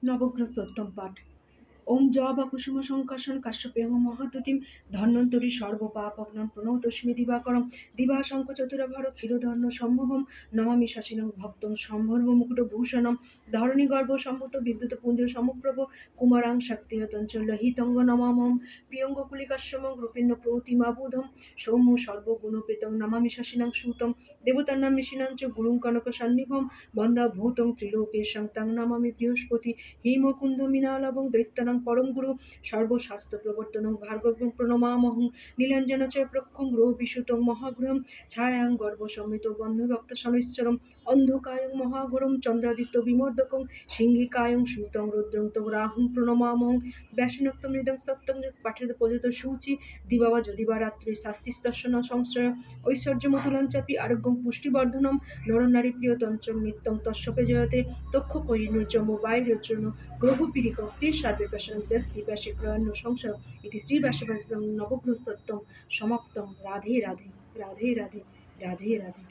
নবগ্রস্তোত্তম পাঠ। ওম জবা কুসুম সংকাশন কাশ্যপেহ মহাতুতিম ধন্বন্তরী সর্বপাপগ্নম প্রণতস্মি দিবাকরম দিবা শঙ্খ চতুরাভর ক্ষীরধর্ণ সম্ভবম নমামি শশিনং ভক্তং সম্ভর্ব মুকুটভূষণম ধরণী গর্ভ সম্ভূত বিদ্যুৎ পুঞ্জ সমপ্রভ কুমারাং শক্তিহতঞ্চল হিতঙ্গ নমামম প্রিয়ঙ্গ কুলিকাশ্যমং রূপিণ্য প্রতিমাবুধম সৌম্য সর্বগুণপ্রীতং নমামি শশিনং সুতম দেবতান্নাম ঋষিণাং চ গুরুং কনক সন্নিভম বন্দা ভূতং ত্রিলোকেশং তং নমামি বৃহস্পতি হেমকুন্দ মৃণালবং দৈত্যানাং পরম গুরু সর্বশাস্ত্র প্রবর্তনং ভার্গবং প্রণমামহং নীলাঞ্জন চ প্রক্ষং গ্রহ বিশুতং মহাগ্রহম ছায়াং গর্ভ সম্মিত বন্ধভক্ত শনৈশ্চরম অন্ধকায়ং মহাঘোরম চন্দ্রাদিত্য বিমর্দকং সিংহিকায়ং সুতং রুদ্রং তং রাহুং প্রণমামহং ব্যাসিনোক্ত মৃদং সত্যং পাঠিত পতিত সূচি দিবাবা যদিবা রাত্রি শাস্তিস্তস্য ন সংশয় ঐশ্বর্যমতুলং চাপি আরোগ্যং পুষ্টিবর্ধনম নরনারী প্রিয়তঞ্চং নিত্যং তস্যপে জয়তে তক্ষ কৈনুর্যম বাইরচন গ্রহপীড়িকং তীর্ষার্বিকাশং জস্তি ব্যাসিক্রয়ণ্য সংশয় ইতি শ্রীব্যাসবাসিতং নবগ্রস্তোত্তম সমাপ্তম। রাধে রাধে রাধে রাধে রাধে রাধে।